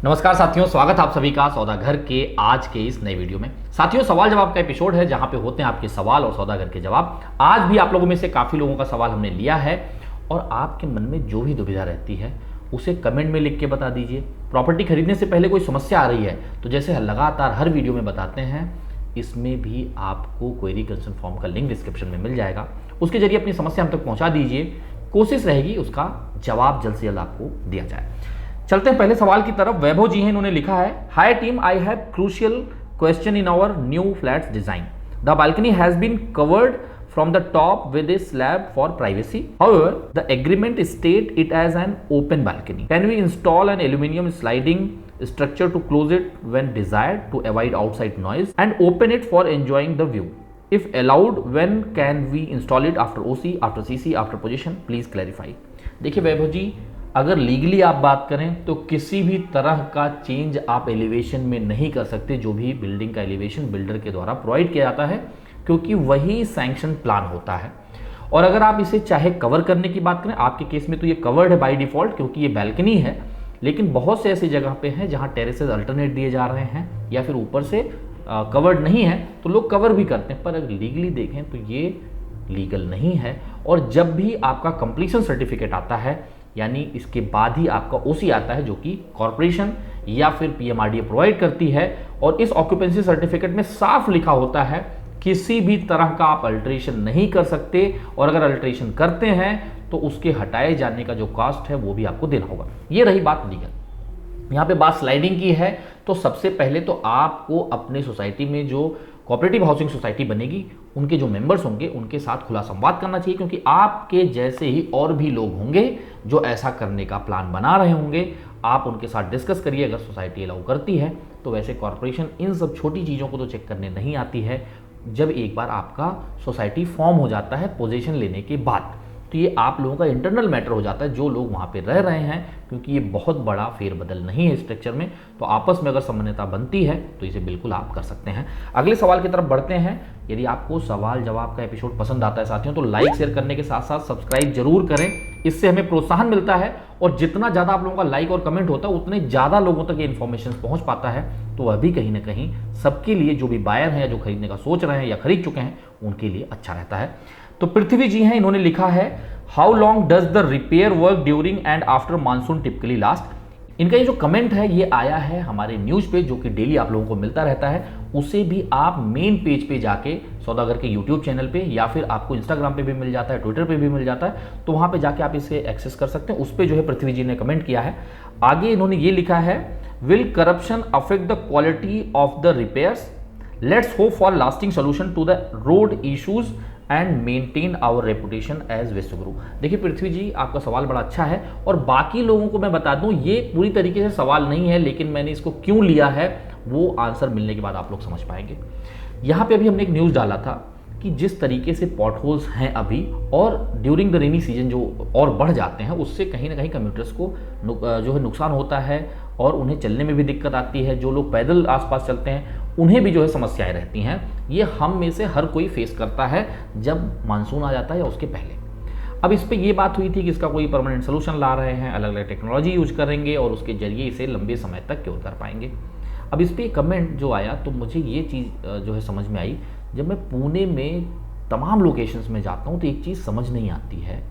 नमस्कार साथियों, स्वागत है आप सभी का सौदागर के आज के इस नए वीडियो में। साथियों, सवाल जवाब का एपिसोड है जहां पे होते हैं आपके सवाल और सौदागर के जवाब। आज भी आप लोगों में से काफ़ी लोगों का सवाल हमने लिया है और आपके मन में जो भी दुविधा रहती है उसे कमेंट में लिख के बता दीजिए। प्रॉपर्टी खरीदने से पहले कोई समस्या आ रही है तो जैसे लगातार हर वीडियो में बताते हैं, इसमें भी आपको क्वेरी कंसर्न फॉर्म का लिंक डिस्क्रिप्शन में मिल जाएगा। उसके जरिए अपनी समस्या हम तक पहुंचा दीजिए, कोशिश रहेगी उसका जवाब जल्द से जल्द आपको दिया जाए। चलते हैं पहले सवाल की तरफ। वैभव जी हैं, इन्होंने लिखा है, hi team, I have crucial question in our new flats design. The balcony has been covered from the top with a slab for privacy. However, the agreement state it as an open balcony. Can we install an aluminum sliding structure to close it when desired to avoid outside noise and open it for enjoying the view? If allowed, when can we install it? After OC, after CC, after position? Please clarify. देखिए वैभव जी, अगर legally आप बात करें तो किसी भी तरह का चेंज आप एलिवेशन में नहीं कर सकते। जो भी बिल्डिंग का एलिवेशन बिल्डर के द्वारा प्रोवाइड किया जाता है, क्योंकि वही सैंक्शन प्लान होता है। और अगर आप इसे चाहे कवर करने की बात करें, आपके केस में तो ये कवर्ड है बाय डिफॉल्ट क्योंकि ये बैल्कनी है, लेकिन बहुत से ऐसी जगह पे हैं जहां टेरेसेस अल्टरनेट दिए जा रहे हैं या फिर ऊपर से कवर्ड नहीं है तो लोग कवर भी करते हैं। पर अगर लीगली देखें तो ये लीगल नहीं है। और जब भी आपका कंप्लीशन सर्टिफिकेट आता है, यानी इसके बाद ही आपका ओसी आता है, जो कि कॉर्पोरेशन या फिर पीएमआरडीए प्रोवाइड करती है, और इस ऑक्यूपेंसी सर्टिफिकेट में साफ लिखा होता है किसी भी तरह का आप अल्ट्रेशन नहीं कर सकते, और अगर अल्ट्रेशन करते हैं तो उसके हटाए जाने का जो कॉस्ट है वो भी आपको देना होगा। ये रही बात लीगल। यहाँ पे बात स्लाइडिंग की है, तो सबसे पहले तो आपको अपने सोसाइटी में जो कोऑपरेटिव हाउसिंग सोसाइटी बनेगी, उनके जो मेंबर्स होंगे उनके साथ खुला संवाद करना चाहिए, क्योंकि आपके जैसे ही और भी लोग होंगे जो ऐसा करने का प्लान बना रहे होंगे। आप उनके साथ डिस्कस करिए। अगर सोसाइटी अलाउ करती है तो वैसे कॉर्पोरेशन इन सब छोटी चीज़ों को तो चेक करने नहीं आती है। जब एक बार आपका सोसाइटी फॉर्म हो जाता है पोजीशन लेने के बाद, तो ये आप लोगों का इंटरनल मैटर हो जाता है जो लोग वहाँ पे रह रहे हैं, क्योंकि ये बहुत बड़ा फेरबदल नहीं है स्ट्रक्चर में। तो आपस में अगर सामान्यता बनती है तो इसे बिल्कुल आप कर सकते हैं। अगले सवाल की तरफ बढ़ते हैं। यदि आपको सवाल जवाब का एपिसोड पसंद आता है साथियों, तो लाइक शेयर करने के साथ साथ सब्सक्राइब जरूर करें। इससे हमें प्रोत्साहन मिलता है, और जितना ज़्यादा आप लोगों का लाइक और कमेंट होता है उतने ज़्यादा लोगों तक ये इन्फॉर्मेशन पहुँच पाता है। तो वह भी कहीं ना कहीं सबके लिए, जो भी बायर हैं या जो खरीदने का सोच रहे हैं या खरीद चुके हैं, उनके लिए अच्छा रहता है। तो पृथ्वी जी हैं, इन्होंने लिखा है, how long does the repair work during and after monsoon typically last. इनका ये जो कमेंट है ये आया है हमारे न्यूज़ पे, जो कि डेली आप लोगों को मिलता रहता है। उसे भी आप मेन पेज पे जाके सौदागर के यूट्यूब चैनल पे, या फिर आपको इंस्टाग्राम पे भी मिल जाता है, ट्विटर पे भी मिल जाता है, तो वहाँ पे जाके आप इसे एक्सेस कर सकते हैं। उस पर जो है पृथ्वी जी ने कमेंट किया है। आगे इन्होंने ये लिखा है, will corruption affect the quality of the repairs? Let's hope for lasting solution to the road issues and maintain our reputation as Vishwaguru. देखिए पृथ्वी जी, आपका सवाल बड़ा अच्छा है, और बाकी लोगों को मैं बता दूं ये पूरी तरीके से सवाल नहीं है, लेकिन मैंने इसको क्यों लिया है वो आंसर मिलने के बाद आप लोग समझ पाएंगे। यहाँ पे अभी हमने एक न्यूज़ डाला था कि जिस तरीके से पॉट होल्स हैं अभी, और ड्यूरिंग द रेनी सीजन जो और बढ़ जाते हैं, उससे कहीं ना कहीं कम्यूटर्स को जो है नुकसान होता है, और उन्हें चलने में भी दिक्कत आती है। जो लोग पैदल आसपास चलते हैं उन्हें भी जो है समस्याएं रहती हैं। ये हम में से हर कोई फेस करता है जब मानसून आ जाता है या उसके पहले। अब इस पे ये बात हुई थी कि इसका कोई परमानेंट सोल्यूशन ला रहे हैं, अलग अलग टेक्नोलॉजी यूज करेंगे और उसके जरिए इसे लंबे समय तक क्योर कर पाएंगे। अब इस पर कमेंट जो आया तो मुझे ये चीज़ जो है समझ में आई। जब मैं पुणे में तमाम लोकेशंस में जाता हूँ तो एक चीज़ समझ नहीं आती है।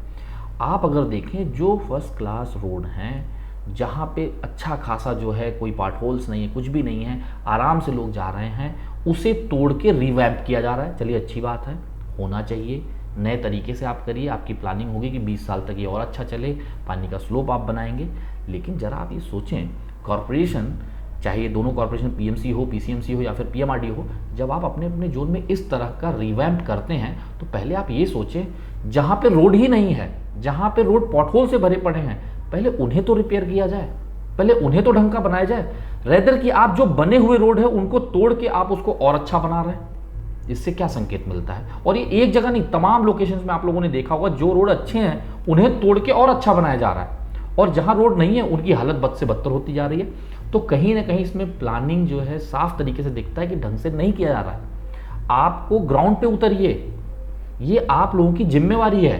आप अगर देखें जो फर्स्ट क्लास रोड हैं, जहाँ पे अच्छा खासा जो है कोई पार्ट होल्स नहीं है, कुछ भी नहीं है, आराम से लोग जा रहे हैं, उसे तोड़ के रिवैम्प किया जा रहा है। चलिए अच्छी बात है, होना चाहिए। नए तरीके से आप करिए, आपकी प्लानिंग होगी कि 20 साल तक ये और अच्छा चले, पानी का स्लोप आप बनाएंगे। लेकिन ज़रा आप ये सोचें, कॉरपोरेशन, चाहे ये दोनों कॉर्पोरेशन पीएमसी हो, पीसीएमसी हो या फिर पीएमआरडीए हो, जब आप अपने अपने जोन में इस तरह का रिवैम्प करते हैं तो पहले आप ये सोचें, जहाँ पे रोड ही नहीं है, जहाँ पे रोड पॉटहोल से भरे पड़े हैं, पहले उन्हें तो रिपेयर किया जाए, पहले उन्हें तो ढंग का बनाया जाए। रेदर कि आप जो बने हुए रोड है उनको तोड़ के आप उसको और अच्छा बना रहे हैं। इससे क्या संकेत मिलता है? और ये एक जगह नहीं, तमाम लोकेशंस में आप लोगों ने देखा होगा, जो रोड अच्छे हैं उन्हें तोड़ के और अच्छा बनाया जा रहा है, और जहां रोड नहीं है उनकी हालत बद से बदतर होती जा रही है। तो कहीं ना कहीं इसमें प्लानिंग जो है साफ तरीके से दिखता है कि ढंग से नहीं किया जा रहा है। आपको ग्राउंड पे उतरिए, ये आप लोगों की जिम्मेवारी है।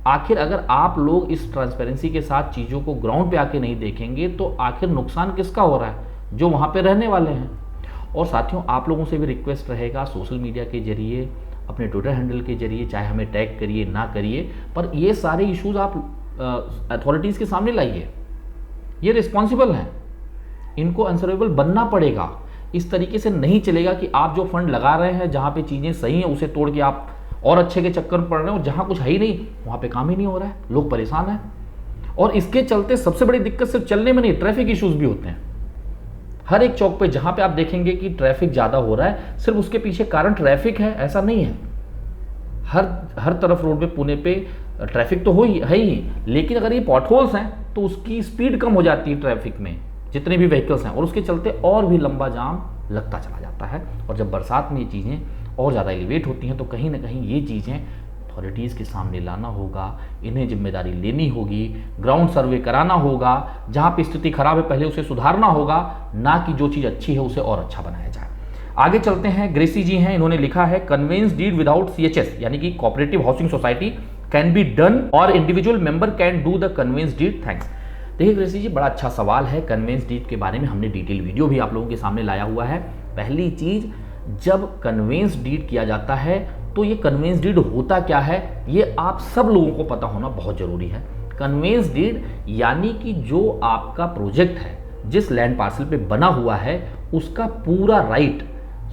आखिर अगर आप लोग इस ट्रांसपेरेंसी के साथ चीज़ों को ग्राउंड पे आके नहीं देखेंगे तो आखिर नुकसान किसका हो रहा है? जो वहाँ पे रहने वाले हैं। और साथियों, आप लोगों से भी रिक्वेस्ट रहेगा, सोशल मीडिया के जरिए, अपने ट्विटर हैंडल के जरिए, चाहे हमें टैग करिए ना करिए, पर ये सारे इश्यूज आप अथॉरिटीज़ के सामने लाइए। ये रिस्पॉन्सिबल हैं, इनको आंसरेबल बनना पड़ेगा। इस तरीके से नहीं चलेगा कि आप जो फंड लगा रहे हैं, जहाँ पे चीज़ें सही हैं उसे तोड़ के आप और अच्छे के चक्कर में पड़ रहे हैं, और जहाँ कुछ है ही नहीं वहाँ पे काम ही नहीं हो रहा है, लोग परेशान हैं। और इसके चलते सबसे बड़ी दिक्कत सिर्फ चलने में नहीं, ट्रैफिक इश्यूज भी होते हैं। हर एक चौक पे जहाँ पे आप देखेंगे कि ट्रैफिक ज़्यादा हो रहा है, सिर्फ उसके पीछे कारण ट्रैफिक है ऐसा नहीं है। हर तरफ रोड पे, पुणे पे ट्रैफिक तो है ही, लेकिन अगर ये पॉटहोल्स हैं तो उसकी स्पीड कम हो जाती है ट्रैफिक में, जितने भी व्हीकल्स हैं, और उसके चलते और भी लंबा जाम लगता चला जाता है। और जब बरसात में ये चीज़ें और ज़्यादा एलिवेट होती हैं तो कहीं ना कहीं ये चीज़ें अथॉरिटीज़ के सामने लाना होगा, इन्हें जिम्मेदारी लेनी होगी, ग्राउंड सर्वे कराना होगा, जहाँ पे स्थिति खराब है पहले उसे सुधारना होगा, ना कि जो चीज़ अच्छी है उसे और अच्छा बनाया जाए। आगे चलते हैं, ग्रेसी जी हैं, इन्होंने लिखा है कन्वेंस डीड विदाउट CHS यानी कि cooperative housing society can be done और individual member can do the conveyance deed. Thanks. देखिए ग्रेसी जी, बड़ा अच्छा सवाल है। कन्वेंस डीड के बारे में हमने डिटेल वीडियो भी आप लोगों के सामने लाया हुआ है। पहली चीज़, जब कन्वेंस डीड किया जाता है तो ये कन्वेंस डीड होता क्या है, ये आप सब लोगों को पता होना बहुत ज़रूरी है। कन्वेंस डीड यानी कि जो आपका प्रोजेक्ट है, जिस लैंड पार्सल पे बना हुआ है, उसका पूरा राइट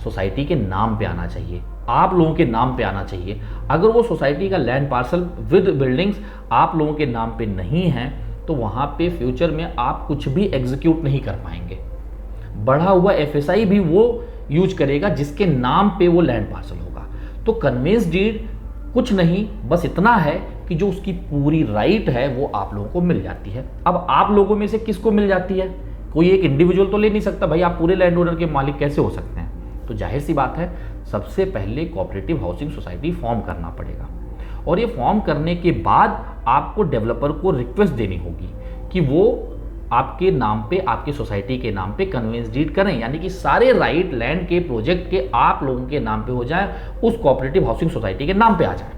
सोसाइटी के नाम पे आना चाहिए, आप लोगों के नाम पे आना चाहिए। अगर वो सोसाइटी का लैंड पार्सल विद बिल्डिंग्स आप लोगों के नाम पे नहीं है तो वहाँ पे फ्यूचर में आप कुछ भी एग्जीक्यूट नहीं कर पाएंगे। बढ़ा हुआ FSI भी वो यूज करेगा जिसके नाम पे वो लैंड पार्सल होगा। तो कन्वेंस डीड कुछ नहीं, बस इतना है कि जो उसकी पूरी राइट है वो आप लोगों को मिल जाती है। अब आप लोगों में से किसको मिल जाती है? कोई एक इंडिविजुअल तो ले नहीं सकता भाई, आप पूरे लैंड ओनर के मालिक कैसे हो सकते हैं? तो जाहिर सी बात है, सबसे पहले कोऑपरेटिव हाउसिंग सोसाइटी फॉर्म करना पड़ेगा, और ये फॉर्म करने के बाद आपको डेवलपर को रिक्वेस्ट देनी होगी कि वो आपके नाम पे, आपके सोसाइटी के नाम पे कन्वेंस डीड करें, यानी कि सारे राइट लैंड के प्रोजेक्ट के आप लोगों के नाम पे हो जाए, उस कोऑपरेटिव हाउसिंग सोसाइटी के नाम पे आ जाए।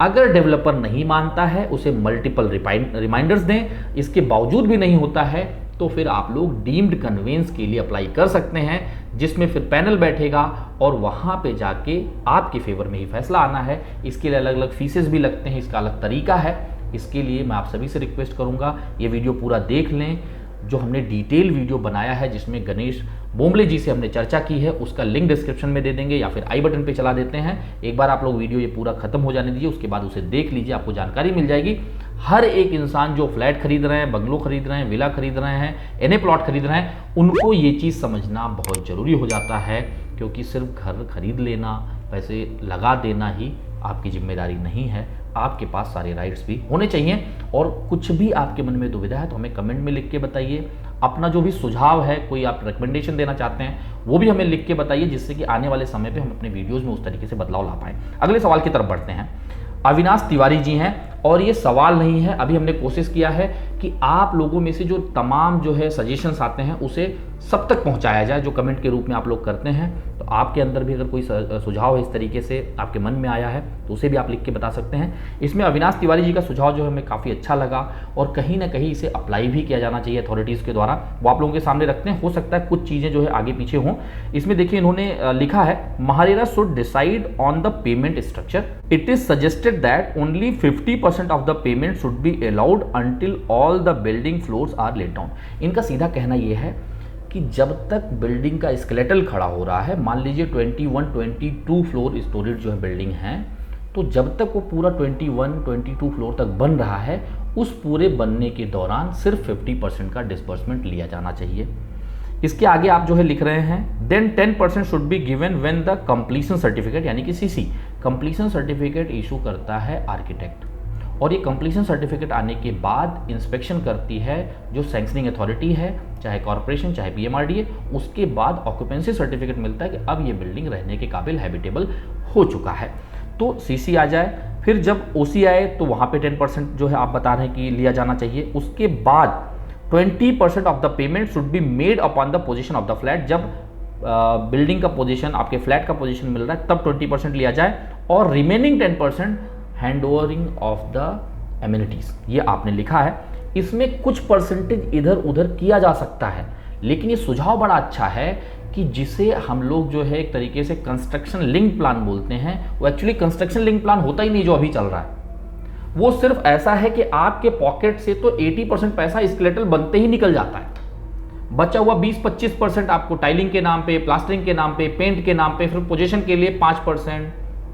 अगर डेवलपर नहीं मानता है, उसे मल्टीपल रिमाइंडर्स दें, इसके बावजूद भी नहीं होता है, तो फिर आप लोग डीम्ड कन्वेंस के लिए अप्लाई कर सकते हैं, जिसमें फिर पैनल बैठेगा और वहाँ पे जाके आपके फेवर में ही फैसला आना है। इसके लिए अलग अलग फीसेस भी लगते हैं, इसका अलग तरीका है। इसके लिए मैं आप सभी से रिक्वेस्ट करूँगा, ये वीडियो पूरा देख लें। जो हमने डिटेल वीडियो बनाया है जिसमें गणेश बोम्बले जी से हमने चर्चा की है, उसका लिंक डिस्क्रिप्शन में दे देंगे या फिर आई बटन पे चला देते हैं। एक बार आप लोग वीडियो ये पूरा खत्म हो जाने दीजिए, उसके बाद उसे देख लीजिए, आपको जानकारी मिल जाएगी। हर एक इंसान जो फ्लैट खरीद रहे हैं, बंगलो खरीद रहे हैं, विला खरीद रहे हैं, NA प्लॉट खरीद रहे हैं, उनको ये चीज़ समझना बहुत ज़रूरी हो जाता है, क्योंकि सिर्फ घर खरीद लेना, पैसे लगा देना ही आपकी जिम्मेदारी नहीं है। आपके पास सारे राइट्स भी होने चाहिए। और कुछ भी आपके मन में दुविधा है तो हमें कमेंट में लिख के बताइए। अपना जो भी सुझाव है, कोई आप रिकमेंडेशन देना चाहते हैं, वो भी हमें लिख के बताइए, जिससे कि आने वाले समय पे हम अपने वीडियोस में उस तरीके से बदलाव ला पाएँ। अगले सवाल की तरफ बढ़ते हैं। अविनाश तिवारी जी हैं, और ये सवाल नहीं है, अभी हमने कोशिश किया है कि आप लोगों में से जो तमाम जो है सजेशंस आते हैं उसे सब तक पहुंचाया जाए, जो कमेंट के रूप में आप लोग करते हैं। तो आपके अंदर भी अगर कोई सुझाव है इस तरीके से आपके मन में आया है तो उसे भी आप लिख के बता सकते हैं। इसमें अविनाश तिवारी जी का सुझाव जो है हमें काफ़ी अच्छा लगा, और कहीं ना कहीं इसे अप्लाई भी किया जाना चाहिए अथॉरिटीज़ के द्वारा। वो आप लोगों के सामने रखते हैं, हो सकता है कुछ चीज़ें जो है आगे पीछे हों। इसमें देखिए इन्होंने लिखा है, MahaRERA should decide on the payment structure. It is suggested that only 50% of the payment should be allowed until all the building floors are let down. इनका सीधा कहना यह है कि जब तक बिल्डिंग का स्केलेटल खड़ा हो रहा है, मान लीजिए 21-22 फ्लोर स्टोरेज जो है बिल्डिंग है, तो जब तक वो पूरा 21-22 फ्लोर तक बन रहा है, उस पूरे बनने के दौरान सिर्फ 50% का डिस्बर्समेंट लिया जाना चाहिए। इसके आगे आप जो है लिख रहे हैं, then 10% should be given when the completion certificate, यानी कि CC कंप्लीशन सर्टिफिकेट इशू करता है आर्किटेक्ट, और ये कंप्लीशन सर्टिफिकेट आने के बाद इंस्पेक्शन करती है जो सैंक्शनिंग अथॉरिटी है, चाहे कॉर्पोरेशन चाहे PMRDA। उसके बाद ऑक्यूपेंसी सर्टिफिकेट मिलता है कि अब ये बिल्डिंग रहने के काबिल हैबिटेबल हो चुका है, तो CC आ जाए। फिर जब OC आए तो वहाँ पे 10% जो है आप बता रहे हैं कि लिया जाना चाहिए। उसके बाद 20% of the payment should be made upon the position of the flat. जब बिल्डिंग का पोजीशन, आपके फ्लैट का पोजीशन मिल रहा है, तब 20% लिया जाए, और remaining 10% hand ovarian of the amenities, ये आपने लिखा है। इसमें कुछ परसेंटेज इधर उधर किया जा सकता है, लेकिन ये सुझाव बड़ा अच्छा है कि जिसे हम लोग जो है एक तरीके से कंस्ट्रक्शन लिंक प्लान बोलते हैं, वो एक्चुअली कंस्ट्रक्शन लिंक प्लान होता ही नहीं जो अभी चल रहा है। वो सिर्फ ऐसा है कि आपके पॉकेट से तो 80% पैसा स्केलेटल बनते ही निकल जाता है, बचा हुआ 20-25% आपको टाइलिंग के नाम पे, प्लास्टरिंग के नाम पे, पेंट के नाम पे, फिर पोजीशन के लिए 5%,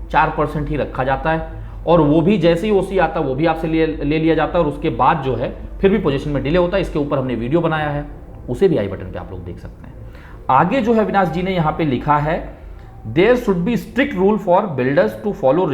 4% ही रखा जाता है, और वो भी जैसे ही ओसी आता है वो भी आपसे ले लिया जाता है, और उसके बाद जो है फिर भी पोजीशन में डिले होता है। इसके ऊपर हमने वीडियो बनाया है, उसे भी आई बटन पे आप लोग देख सकते हैं। आगे जो है अविनाश जी ने यहाँ पे लिखा है, there should be strict rule for builders to follow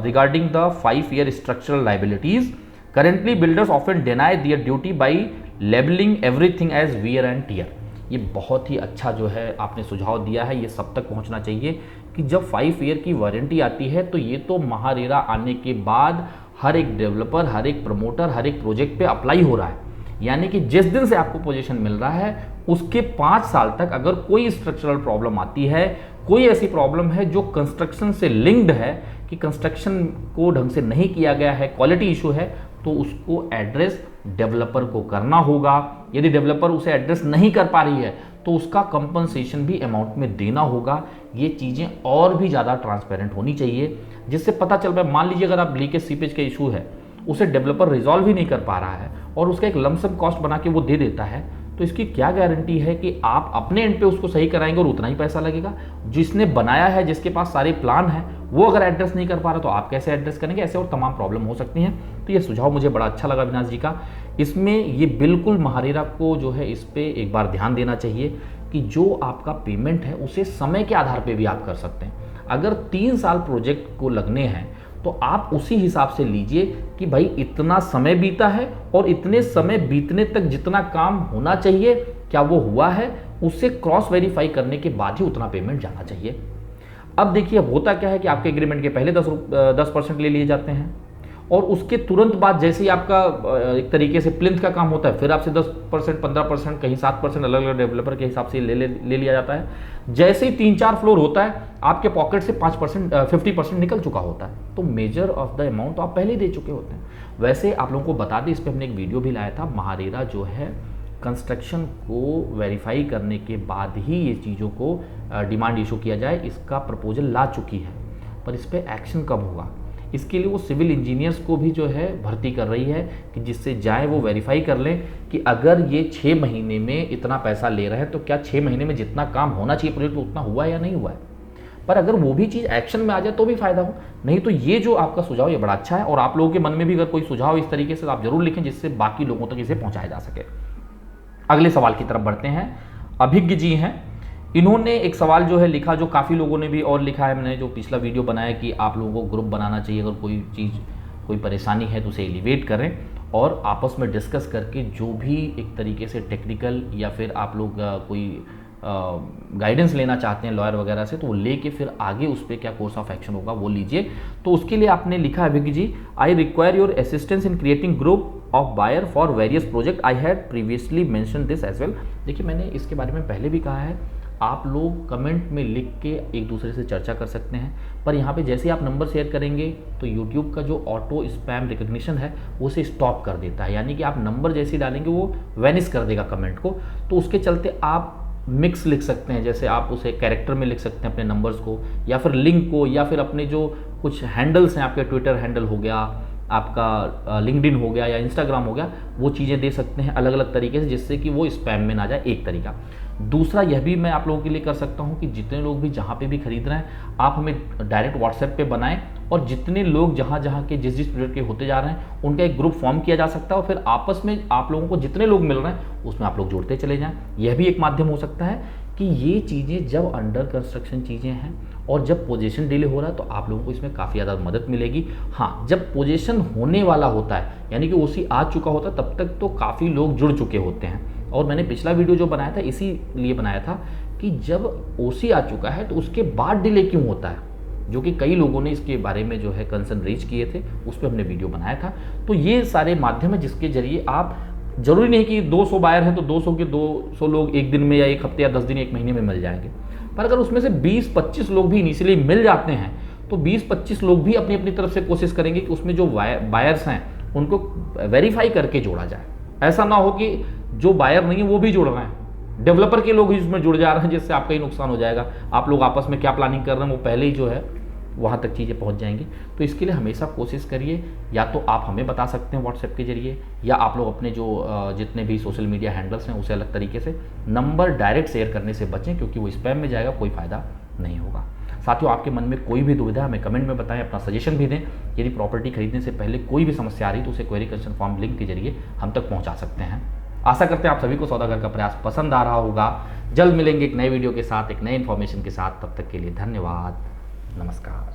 regarding the 5 year structural liabilities. Currently builders often deny their duty by labelling everything as wear and tear. ये बहुत ही अच्छा जो है आपने सुझाव दिया है, ये सब तक पहुंचना चाहिए कि जब 5 ईयर की वारंटी आती है तो ये तो महारेरा आने के बाद हर एक डेवलपर, हर एक प्रमोटर, हर एक प्रोजेक्ट पे अप्लाई हो रहा है। यानी कि जिस दिन से आपको पोजीशन मिल रहा है उसके 5 साल तक अगर कोई स्ट्रक्चरल प्रॉब्लम आती है, कोई ऐसी प्रॉब्लम है जो कंस्ट्रक्शन से लिंक्ड है कि कंस्ट्रक्शन को ढंग से नहीं किया गया है, क्वालिटी इशू है, तो उसको एड्रेस डेवलपर को करना होगा। यदि डेवलपर उसे एड्रेस नहीं कर पा रही है तो उसका कंपनसेशन भी अमाउंट में देना होगा। ये चीज़ें और भी ज़्यादा ट्रांसपेरेंट होनी चाहिए, जिससे पता चल पाए। मान लीजिए अगर आप लीकेज सीपेज का इशू है, उसे डेवलपर रिजॉल्व ही नहीं कर पा रहा है और उसका एक लमसम कॉस्ट बना के वो दे देता है, तो इसकी क्या गारंटी है कि आप अपने एंड पे उसको सही कराएंगे और उतना ही पैसा लगेगा। जिसने बनाया है, जिसके पास सारे प्लान हैं, वो अगर एड्रेस नहीं कर पा रहा तो आप कैसे एड्रेस करेंगे। ऐसे और तमाम प्रॉब्लम हो सकती हैं। तो ये सुझाव मुझे बड़ा अच्छा लगा अविनाश जी का। इसमें ये बिल्कुल महारेरा को जो है इस पर एक बार ध्यान देना चाहिए कि जो आपका पेमेंट है उसे समय के आधार पर भी आप कर सकते हैं। अगर 3 साल प्रोजेक्ट को लगने हैं तो आप उसी हिसाब से लीजिए कि भाई इतना समय बीता है और इतने समय बीतने तक जितना काम होना चाहिए क्या वो हुआ है, उससे क्रॉस वेरीफाई करने के बाद ही उतना पेमेंट जाना चाहिए। अब देखिए अब होता क्या है कि आपके एग्रीमेंट के पहले 10% ले लिए जाते हैं और उसके तुरंत बाद जैसे ही आपका एक तरीके से प्लिंथ का काम होता है फिर आपसे 10%, 15%, कहीं 7% अलग अलग डेवलपर के हिसाब से ले लिया जाता है। जैसे ही 3-4 फ्लोर होता है आपके पॉकेट से 5%, 50% निकल चुका होता है। तो मेजर ऑफ द अमाउंट तो आप पहले ही दे चुके होते हैं। वैसे आप लोगों को बता दें, इस पर हमने एक वीडियो भी लाया था। महारेरा जो है कंस्ट्रक्शन को वेरीफाई करने के बाद ही ये चीज़ों को डिमांड इशू किया जाए, इसका प्रपोजल ला चुकी है, पर इस पर एक्शन कब होगा इसके लिए वो सिविल इंजीनियर्स को भी जो है भर्ती कर रही है कि जिससे जाए वो वेरीफाई कर लें कि अगर ये 6 महीने में इतना पैसा ले रहे हैं तो क्या 6 महीने में जितना काम होना चाहिए प्रोजेक्ट उतना हुआ या नहीं हुआ है। पर अगर वो भी चीज़ एक्शन में आ जाए तो भी फायदा हो, नहीं तो ये जो आपका सुझाव ये बड़ा अच्छा है। और आप लोगों के मन में भी अगर कोई सुझाव इस तरीके से आप जरूर लिखें जिससे बाकी लोगों तक इसे पहुंचाया जा सके। अगले सवाल की तरफ बढ़ते हैं। अभिज्ञ जी हैं, इन्होंने एक सवाल जो है लिखा जो काफ़ी लोगों ने भी और लिखा है। मैंने जो पिछला वीडियो बनाया कि आप लोगों को ग्रुप बनाना चाहिए, अगर कोई चीज़ कोई परेशानी है तो उसे एलिवेट करें और आपस में डिस्कस करके जो भी एक तरीके से टेक्निकल या फिर आप लोग कोई गाइडेंस लेना चाहते हैं लॉयर वगैरह से तो वो लेके फिर आगे उस पर क्या कोर्स ऑफ एक्शन होगा वो लीजिए। तो उसके लिए आपने लिखा है Abhigya ji, I require your assistance in creating group of buyer for various project, I had previously mention this as well. देखिए मैंने इसके बारे में पहले भी कहा है, आप लोग कमेंट में लिख के एक दूसरे से चर्चा कर सकते हैं, पर यहाँ पे जैसे ही आप नंबर शेयर करेंगे तो YouTube का जो ऑटो स्पैम रिकग्निशन है वो उसे स्टॉप कर देता है। यानी कि आप नंबर जैसे ही डालेंगे वो वैनिश कर देगा कमेंट को। तो उसके चलते आप मिक्स लिख सकते हैं, जैसे आप उसे कैरेक्टर में लिख सकते हैं अपने नंबर्स को, या फिर लिंक को, या फिर अपने जो कुछ हैंडल्स हैं, आपके ट्विटर हैंडल हो गया, आपका लिंक्डइन हो गया या इंस्टाग्राम हो गया, वो चीज़ें दे सकते हैं अलग अलग तरीके से जिससे कि वो स्पैम में ना जाए, एक तरीका। दूसरा यह भी मैं आप लोगों के लिए कर सकता हूं कि जितने लोग भी जहां पे भी खरीद रहे हैं आप हमें डायरेक्ट व्हाट्सएप पे बनाएं और जितने लोग जहां के जिस प्रोजेक्ट के होते जा रहे हैं उनका एक ग्रुप फॉर्म किया जा सकता है और फिर आपस में आप लोगों को जितने लोग मिल रहे हैं उसमें आप लोग जोड़ते चले जाएं। यह भी एक माध्यम हो सकता है कि ये चीज़ें जब अंडर कंस्ट्रक्शन चीज़ें हैं और जब पोजीशन डिले हो रहा है तो आप लोगों को इसमें काफ़ी ज़्यादा मदद मिलेगी। हाँ, जब पोजीशन होने वाला होता है यानी कि ओसी आ चुका होता है तब तक तो काफ़ी लोग जुड़ चुके होते हैं। और मैंने पिछला वीडियो जो बनाया था इसीलिए बनाया था कि जब ओसी आ चुका है तो उसके बाद डिले क्यों होता है, जो कि कई लोगों ने इसके बारे में जो है कंसर्न रेज किए थे, उस पर हमने वीडियो बनाया था। तो ये सारे माध्यम है जिसके जरिए आप, जरूरी नहीं कि 200 बायर हैं तो 200 के 200 लोग एक दिन में या एक हफ्ते या 10 दिन, एक महीने में मिल जाएंगे, पर अगर उसमें से 20-25 लोग भी इनिशियली मिल जाते हैं तो 20-25 लोग भी अपनी अपनी तरफ से कोशिश करेंगे कि उसमें जो बायर्स हैं उनको वेरीफाई करके जोड़ा जाए। ऐसा ना हो कि जो बायर नहीं है वो भी जुड़ रहे हैं, डेवलपर के लोग ही उसमें जुड़ जा रहे हैं, जिससे आपका ही नुकसान हो जाएगा। आप लोग आपस में क्या प्लानिंग कर रहे हैं वो पहले ही जो है वहाँ तक चीज़ें पहुँच जाएंगी। तो इसके लिए हमेशा कोशिश करिए, या तो आप हमें बता सकते हैं व्हाट्सएप के जरिए, या आप लोग अपने जो जितने भी सोशल मीडिया हैंडल्स हैं उसे अलग तरीके से। नंबर डायरेक्ट शेयर करने से बचें, क्योंकि वो स्पैम में जाएगा, कोई फ़ायदा नहीं होगा। साथियों, आपके मन में कोई भी दुविधा हमें कमेंट में बताएं, अपना सजेशन भी दें। यदि प्रॉपर्टी खरीदने से पहले कोई भी समस्या आ रही तो उसे क्वेरी कंसर्न फॉर्म लिंक के जरिए हम तक पहुंचा सकते हैं। आशा करते हैं आप सभी को सौदागर का प्रयास पसंद आ रहा होगा। जल्द मिलेंगे एक नए वीडियो के साथ, एक नए इन्फॉर्मेशन के साथ। तब तक के लिए धन्यवाद, नमस्कार।